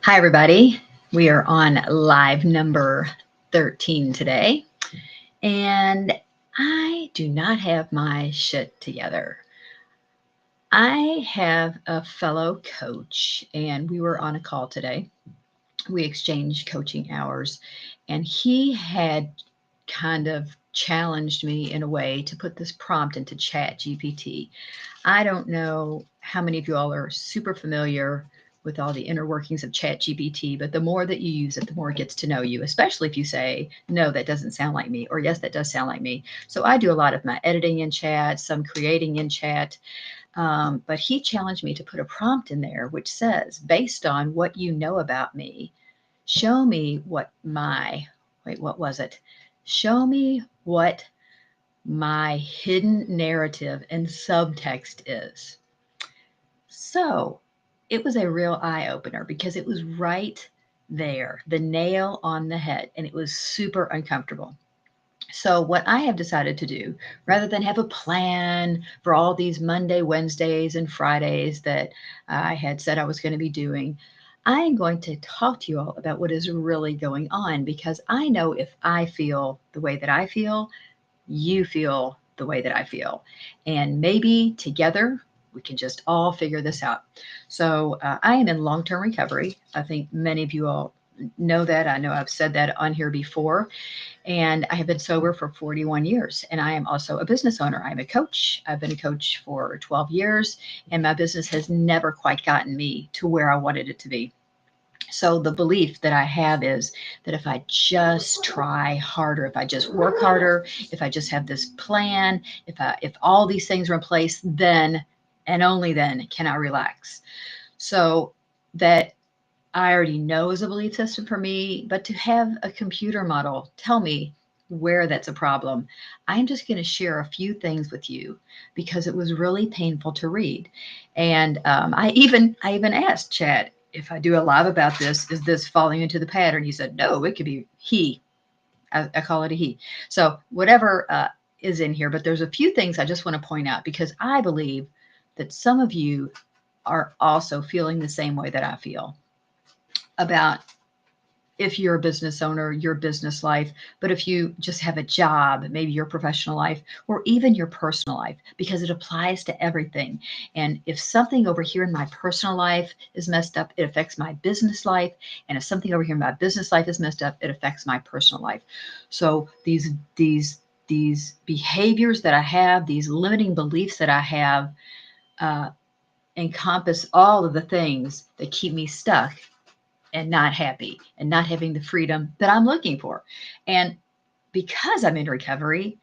Hi, everybody. We are on live number 13 today, and I do not have my shit together. I have a fellow coach, and we were on a call today. We exchanged coaching hours, and he had kind of challenged me in a way to put this prompt into Chat GPT. I don't know how many of you all are super familiar with all the inner workings of Chat GPT, but the more that you use it, the more it gets to know you, especially if you say, no, that doesn't sound like me, or yes, that does sound like me. So I do a lot of my editing in Chat, some creating in Chat. But he challenged me to put a prompt in there which says, based on what you know about me, show me what my, wait, what was it? Show me what my hidden narrative and subtext is. So it was a real eye opener because it was right there, the nail on the head, and it was super uncomfortable. So, what I have decided to do, rather than have a plan for all these Monday, Wednesdays, and Fridays that I had said I was going to be doing, I am going to talk to you all about what is really going on because I know if I feel the way that I feel, you feel the way that I feel. And maybe together we can just all figure this out. So I am in long term recovery. I think many of you all know that. I know I've said that on here before. And I have been sober for 41 years. And I am also a business owner. I'm a coach. I've been a coach for 12 years. And my business has never quite gotten me to where I wanted it to be. So the belief that I have is that if I just try harder, if I just work harder, if I just have this plan, if all these things are in place, then and only then can I relax. So that I already know is a belief system for me, but to have a computer model tell me where that's a problem, I'm just going to share a few things with you because it was really painful to read. And I even asked Chad if I do a live about this, is this falling into the pattern? He said, no, it could be he. I call it a he. So whatever is in here, but there's a few things I just want to point out because I believe that some of you are also feeling the same way that I feel about if you're a business owner, your business life, but if you just have a job, maybe your professional life, or even your personal life, because it applies to everything. And if something over here in my personal life is messed up, it affects my business life. And if something over here in my business life is messed up, it affects my personal life. So these behaviors that I have, these limiting beliefs that I have, uh, encompass all of the things that keep me stuck and not happy and not having the freedom that I'm looking for. And because I'm in recovery,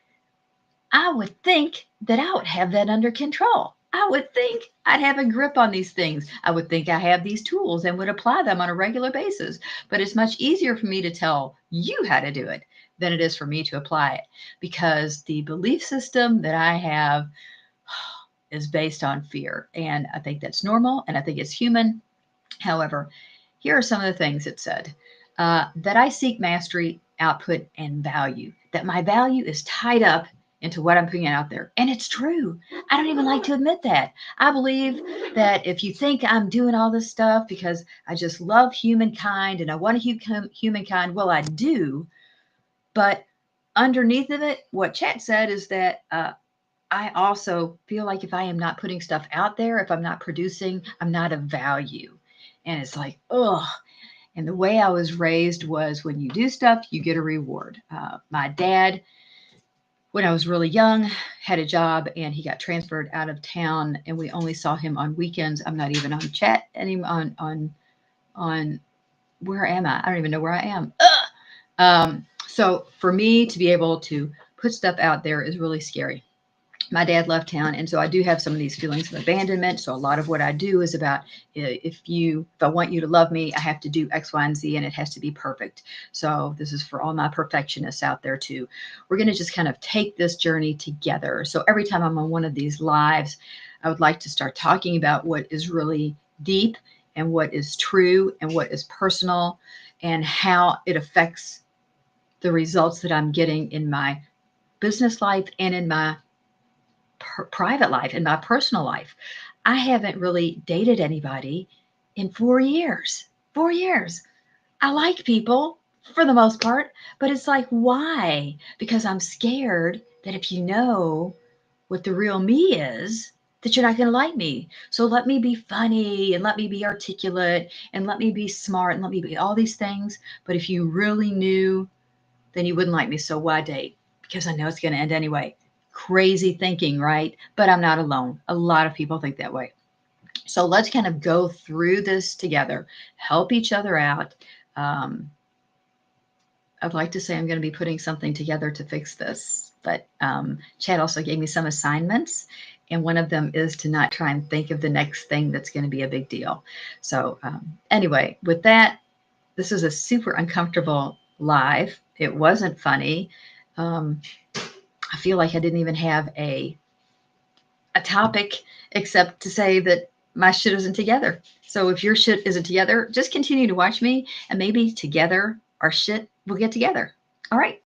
I would think that I would have that under control. I would think I'd have a grip on these things. I would think I have these tools and would apply them on a regular basis. But it's much easier for me to tell you how to do it than it is for me to apply it because the belief system that I have is based on fear. And I think that's normal and I think it's human. However, here are some of the things it said that I seek mastery, output, and value, that my value is tied up into what I'm putting out there. And it's true. I don't even like to admit that. I believe that if you think I'm doing all this stuff because I just love humankind and I want to humankind, well, I do. But underneath of it, what Chat said is that I also feel like if I am not putting stuff out there, if I'm not producing, I'm not of value. And it's like, ugh. And the way I was raised was when you do stuff, you get a reward. My dad, when I was really young, had a job and he got transferred out of town, and we only saw him on weekends. I'm not even on Chat anymore. On where am I? I don't even know where I am. So for me to be able to put stuff out there is really scary. My dad left town, and so I do have some of these feelings of abandonment. So a lot of what I do is about if I want you to love me, I have to do X, Y, and Z, and it has to be perfect. So this is for all my perfectionists out there too. We're going to just kind of take this journey together. So every time I'm on one of these lives, I would like to start talking about what is really deep and what is true and what is personal and how it affects the results that I'm getting in my business life and in my private life, in my personal life. I haven't really dated anybody in 4 years. 4 years. I like people for the most part, but it's like, why? Because I'm scared that if you know what the real me is, that you're not going to like me. So let me be funny and let me be articulate and let me be smart and let me be all these things. But if you really knew, then you wouldn't like me. So why date? Because I know it's going to end anyway. Crazy thinking, right? But I'm not alone. A lot of people think that way. So let's kind of go through this together, help each other out. Um, I'd like to say I'm going to be putting something together to fix this, but Chad also gave me some assignments, and one of them is to not try and think of the next thing that's going to be a big deal. So anyway, with that, this is a super uncomfortable live. It wasn't funny. Um, I feel like I didn't even have a topic except to say that my shit isn't together. So if your shit isn't together, just continue to watch me, and maybe together our shit will get together. All right.